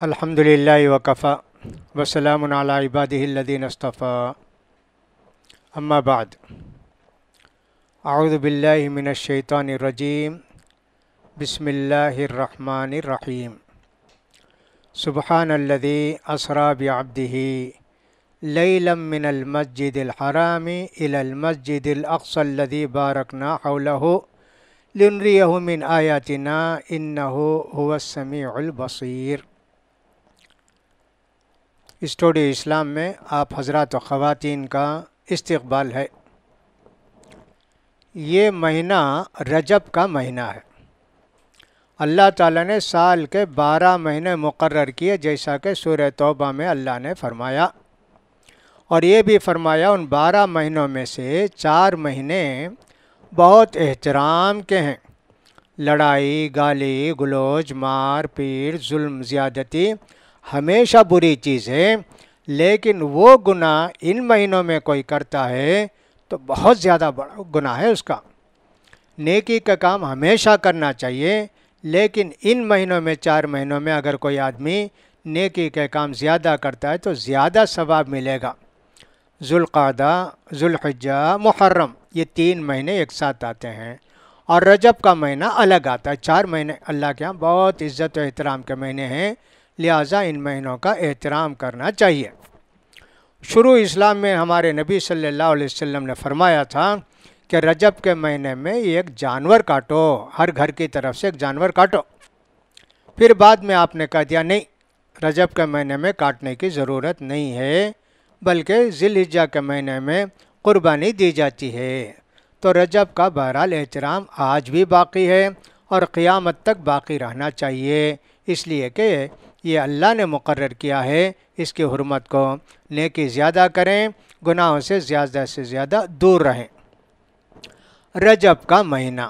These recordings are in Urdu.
الحمد للہ وکفا وسلام علی عبادہ الذین اصطفیٰ اما بعد اعوذ باللہ من الشیطان الرجیم بسم اللہ الرحمن الرحیم سبحان الذی اسری بعبدہ لیلا من المسجد الحرام الی المسجد الاقصی الذی بارکنا حولہ لنریہ من آیاتنا انہ هو السمیع البصیر۔ اسٹوڈیو اسلام میں آپ حضرات و خواتین کا استقبال ہے۔ یہ مہینہ رجب کا مہینہ ہے۔ اللہ تعالیٰ نے سال کے 12 مہینے مقرر کیے، جیسا کہ سورہ توبہ میں اللہ نے فرمایا، اور یہ بھی فرمایا ان 12 مہینوں میں سے 4 مہینے بہت احترام کے ہیں۔ لڑائی، گالی گلوچ، مار پیٹ، ظلم، زیادتی ہمیشہ بری چیز ہے، لیکن وہ گناہ ان مہینوں میں کوئی کرتا ہے تو بہت زیادہ بڑا گناہ ہے اس کا۔ نیکی کا کام ہمیشہ کرنا چاہیے، لیکن ان مہینوں میں 4 مہینوں میں اگر کوئی آدمی نیکی کا کام زیادہ کرتا ہے تو زیادہ ثواب ملے گا۔ ذوالقعدہ، ذوالحجہ، محرم، یہ 3 مہینے ایک ساتھ آتے ہیں، اور رجب کا مہینہ الگ آتا ہے۔ 4 مہینے اللہ کے ہاں بہت عزت و احترام کے مہینے ہیں، لہٰذا ان مہینوں کا احترام کرنا چاہیے۔ شروع اسلام میں ہمارے نبی صلی اللہ علیہ وسلم نے فرمایا تھا کہ رجب کے مہینے میں ایک جانور کاٹو، ہر گھر کی طرف سے ایک جانور کاٹو۔ پھر بعد میں آپ نے کہہ دیا نہیں، رجب کے مہینے میں کاٹنے کی ضرورت نہیں ہے، بلکہ ذی الحجہ کے مہینے میں قربانی دی جاتی ہے۔ تو رجب کا بہرحال احترام آج بھی باقی ہے اور قیامت تک باقی رہنا چاہیے، اس لیے کہ یہ اللہ نے مقرر کیا ہے، اس کی حرمت کو نیکی زیادہ کریں، گناہوں سے زیادہ دور رہیں۔ رجب کا مہینہ،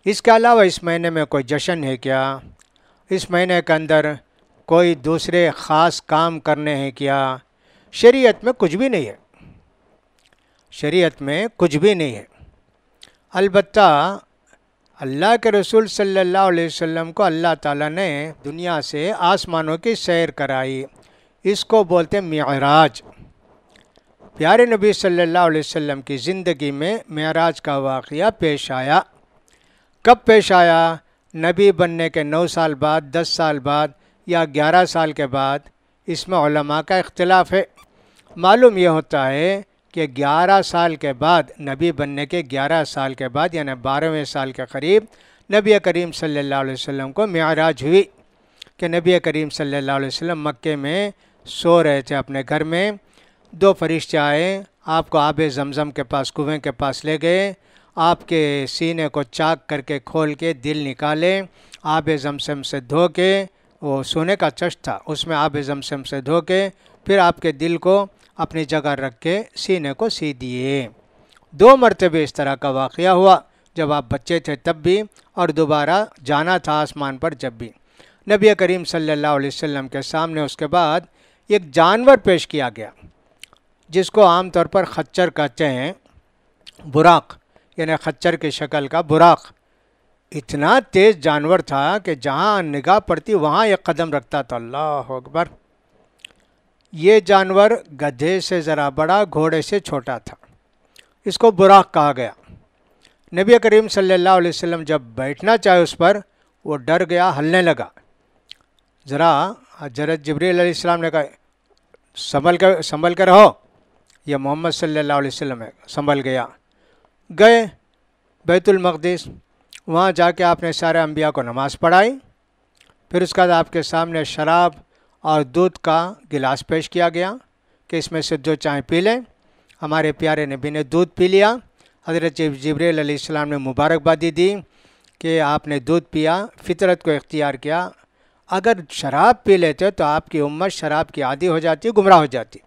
اس کے علاوہ اس مہینے میں کوئی جشن ہے کیا؟ اس مہینے کے اندر کوئی دوسرے خاص کام کرنے ہیں کیا؟ شریعت میں کچھ بھی نہیں ہے، شریعت میں کچھ بھی نہیں ہے۔ البتہ اللہ کے رسول صلی اللہ علیہ وسلم کو اللہ تعالیٰ نے دنیا سے آسمانوں کی سیر کرائی، اس کو بولتے معراج۔ پیارے نبی صلی اللہ علیہ وسلم کی زندگی میں معراج کا واقعہ پیش آیا۔ کب پیش آیا؟ نبی بننے کے 9 سال بعد، 10 سال بعد یا 11 سال کے بعد؟ اس میں علماء کا اختلاف ہے۔ معلوم یہ ہوتا ہے کہ 11 سال کے بعد، نبی بننے کے 11 سال کے بعد، یعنی 12ویں سال کے قریب نبی کریم صلی اللہ علیہ وسلم کو معراج ہوئی، کہ نبی کریم صلی اللہ علیہ وسلم مکے میں سو رہے تھے اپنے گھر میں، 2 فرشتے آئے، آپ کو آب زمزم کے پاس، کنویں کے پاس لے گئے، آپ کے سینے کو چاک کر کے کھول کے دل نکالے، آب زمزم سے دھو کے، وہ سونے کا چشت تھا، اس میں آب زمزم سے دھو کے پھر آپ کے دل کو اپنی جگہ رکھ کے سینے کو سی دیے۔ 2 مرتبہ اس طرح کا واقعہ ہوا، جب آپ بچے تھے تب بھی، اور دوبارہ جانا تھا آسمان پر جب بھی۔ نبی کریم صلی اللہ علیہ وسلم کے سامنے اس کے بعد ایک جانور پیش کیا گیا، جس کو عام طور پر خچر کہتے ہیں، براق، یعنی خچر کی شکل کا براق۔ اتنا تیز جانور تھا کہ جہاں نگاہ پڑتی وہاں ایک قدم رکھتا تھا۔ اللہ اکبر! یہ جانور گدھے سے ذرا بڑا، گھوڑے سے چھوٹا تھا، اس کو براق کہا گیا۔ نبی کریم صلی اللہ علیہ وسلم جب بیٹھنا چاہے اس پر، وہ ڈر گیا، ہلنے لگا۔ ذرا حضرت جبریل علیہ السلام نے کہا سنبھل کے رہو، یہ محمد صلی اللہ علیہ وسلم ہے، سنبھل گیا۔ گئے بیت المقدس، وہاں جا کے آپ نے سارے انبیاء کو نماز پڑھائی، پھر اس کے بعد آپ کے سامنے شراب اور دودھ کا گلاس پیش کیا گیا کہ اس میں سے جو چاہیں پی لیں۔ ہمارے پیارے نبی نے دودھ پی لیا۔ حضرت جبریل علیہ السلام نے مبارکبادی دی کہ آپ نے دودھ پیا، فطرت کو اختیار کیا۔ اگر شراب پی لیتے تو آپ کی امت شراب کی عادی ہو جاتی، گمراہ ہو جاتی۔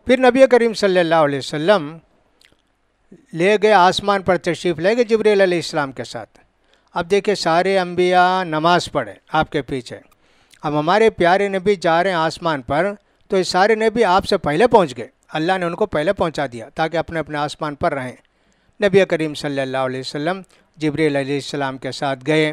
پھر نبی کریم صلی اللہ علیہ وسلم لے گئے آسمان پر، تشریف لے گئے جبریل علیہ السلام کے ساتھ۔ اب دیکھیں سارے انبیاء نماز پڑھے آپ کے پیچھے، اب ہمارے پیارے نبی جا رہے ہیں آسمان پر، تو یہ سارے نبی آپ سے پہلے پہنچ گئے، اللہ نے ان کو پہلے پہنچا دیا تاکہ اپنے اپنے آسمان پر رہیں۔ نبی کریم صلی اللہ علیہ وسلم جبریل علیہ السلام کے ساتھ گئے،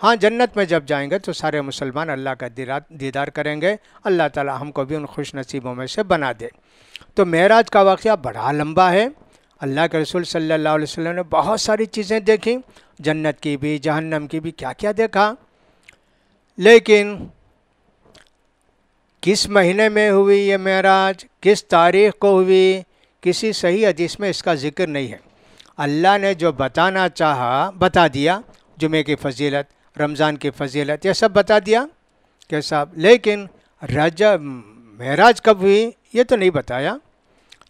ہاں جنت میں جب جائیں گے تو سارے مسلمان اللہ کا دیدار کریں گے، اللہ تعالی ہم کو بھی ان خوش نصیبوں میں سے بنا دے۔ تو معراج کا واقعہ بڑا لمبا ہے، اللہ کے رسول صلی اللہ علیہ وسلم نے بہت ساری چیزیں دیکھیں، جنت کی بھی جہنم کی بھی، کیا کیا دیکھا، لیکن کس مہینے میں ہوئی یہ معراج، کس تاریخ کو ہوئی، کسی صحیح حدیث میں اس کا ذکر نہیں ہے۔ اللہ نے جو بتانا چاہا بتا دیا، جمعے کی فضیلت، رمضان کی فضیلت، یہ سب بتا دیا کہ صاحب، لیکن رجب معراج کب ہوئی یہ تو نہیں بتایا۔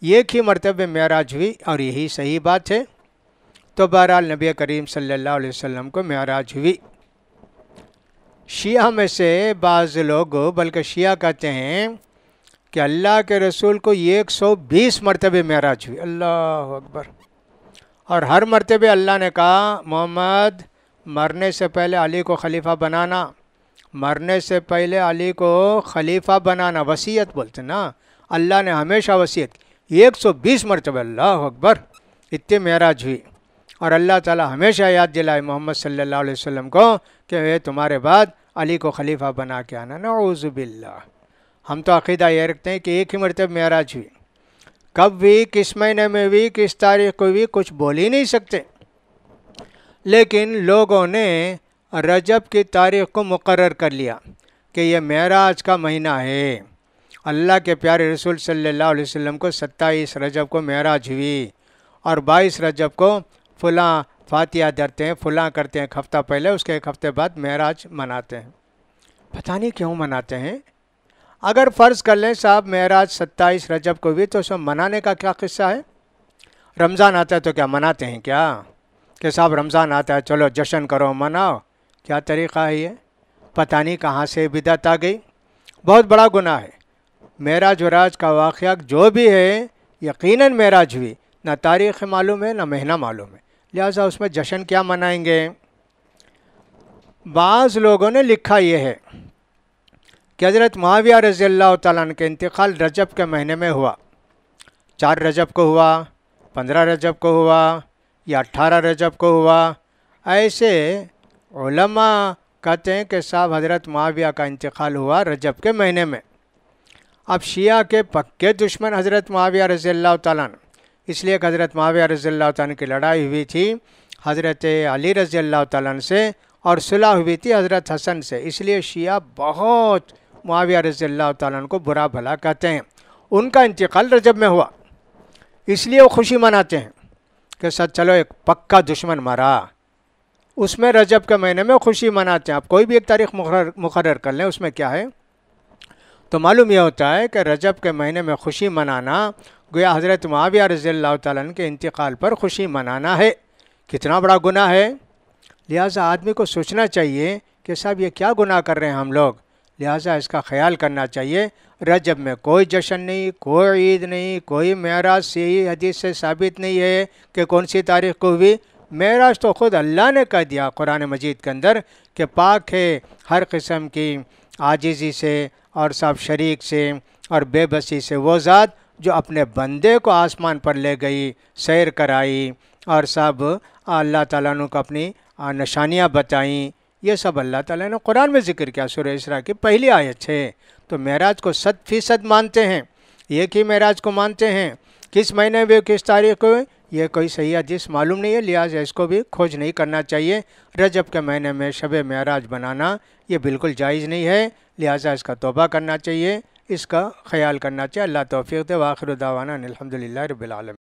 ایک ہی مرتبہ معراج ہوئی اور یہی صحیح بات ہے۔ تو بہرحال نبی کریم صلی اللہ علیہ وسلم کو معراج ہوئی۔ شیعہ میں سے بعض لوگ، بلکہ شیعہ کہتے ہیں کہ اللہ کے رسول کو 120 مرتبہ معراج ہوئی، اللہ اکبر، اور ہر مرتبہ اللہ نے کہا محمد مرنے سے پہلے علی کو خلیفہ بنانا، مرنے سے پہلے علی کو خلیفہ بنانا، وصیت بولتے نا، اللہ نے ہمیشہ وصیت 120 مرتبہ، اللہ اکبر، اتنے معراج ہوئی، اور اللہ تعالی ہمیشہ یاد دلائے محمد صلی اللہ علیہ وسلم کو کہ اے تمہارے بعد علی کو خلیفہ بنا کے آنا، نعوذ باللہ۔ ہم تو عقیدہ یہ رکھتے ہیں کہ ایک ہی مرتبہ معراج ہوئی، کب ہوئی، کس مہینے میں ہوئی، کس تاریخ کو ہوئی، کچھ بول ہی نہیں سکتے، لیکن لوگوں نے رجب کی تاریخ کو مقرر کر لیا کہ یہ معراج کا مہینہ ہے۔ اللہ کے پیارے رسول صلی اللہ علیہ وسلم کو 27 رجب کو معراج ہوئی، اور 22 رجب کو فلاں فاتحہ درتے ہیں، فلاں کرتے ہیں، ایک ہفتہ پہلے، اس کے ایک ہفتے بعد معراج مناتے ہیں۔ پتہ نہیں کیوں مناتے ہیں۔ اگر فرض کر لیں صاحب معراج 27 رجب کو ہوئی تو اس میں منانے کا کیا قصہ ہے؟ رمضان آتا ہے تو کیا مناتے ہیں کیا کہ صاحب رمضان آتا ہے چلو جشن کرو مناؤ؟ کیا طریقہ ہے یہ؟ پتہ نہیں کہاں سے بدعت آ گئی، بہت بڑا گناہ ہے۔ معراج وراج کا واقعہ جو بھی ہے یقیناً معراج ہوئی، نہ تاریخ معلوم ہے نہ مہینہ معلوم ہے، لہٰذا اس میں جشن کیا منائیں گے؟ بعض لوگوں نے لکھا یہ ہے کہ حضرت معاویہ رضی اللہ تعالیٰ عنہ کے انتقال رجب کے مہینے میں ہوا، 4 رجب کو ہوا، 15 رجب کو ہوا، یا 18 رجب کو ہوا۔ ایسے علماء کہتے ہیں کہ صاحب حضرت معاویہ کا انتقال ہوا رجب کے مہینے میں۔ اب شیعہ کے پکے دشمن حضرت معاویہ رضی اللہ تعالیٰ عنہ، اس لیے کہ حضرت معاویہ رضی اللہ تعالیٰ عنہ کی لڑائی ہوئی تھی حضرت علی رضی اللہ تعالیٰ عنہ سے، اور صلح ہوئی تھی حضرت حسن سے، اس لیے شیعہ بہت معاویہ رضی اللہ تعالیٰ عنہ کو برا بھلا کہتے ہیں۔ ان کا انتقال رجب میں ہوا، اس لیے وہ خوشی مناتے ہیں کہ سچ چلو ایک پکا دشمن مرا، اس میں رجب کے مہینے میں خوشی مناتے ہیں۔ آپ کوئی بھی ایک تاریخ مقرر کر لیں، اس میں کیا ہے؟ تو معلوم یہ ہوتا ہے کہ رجب کے مہینے میں خوشی منانا گویا حضرت معاویہ رضی اللہ تعالیٰ عنہ کے انتقال پر خوشی منانا ہے۔ کتنا بڑا گناہ ہے، لہٰذا آدمی کو سوچنا چاہیے کہ صاحب یہ کیا گناہ کر رہے ہیں ہم لوگ، لہٰذا اس کا خیال کرنا چاہیے۔ رجب میں کوئی جشن نہیں، کوئی عید نہیں، کوئی معراج صحیح حدیث سے ثابت نہیں ہے کہ کون سی تاریخ کو ہوئی۔ معراج تو خود اللہ نے کہہ دیا قرآن مجید کے اندر کہ پاک ہے ہر قسم کی عاجزی سے اور سب شریک سے اور بے بسی سے وہ ذات جو اپنے بندے کو آسمان پر لے گئی، سیر کرائی، اور سب اللہ تعالیٰ نے کو اپنی نشانیاں بتائیں، یہ سب اللہ تعالیٰ نے قرآن میں ذکر کیا، سورہ اسراء کی پہلی آیت ہے۔ تو معراج کو 100% مانتے ہیں، ایک ہی معراج کو مانتے ہیں، کس مہینے میں کس تاریخ کو یہ کوئی صحیح حدیث معلوم نہیں ہے، لہٰذا اس کو بھی کھوج نہیں کرنا چاہیے۔ رجب کے مہینے میں شب معراج بنانا یہ بالکل جائز نہیں ہے، لہٰذا اس کا توبہ کرنا چاہیے، اس کا خیال کرنا چاہیے۔ اللہ توفیق دے، وآخر دعوانا الحمدللہ رب العالمین۔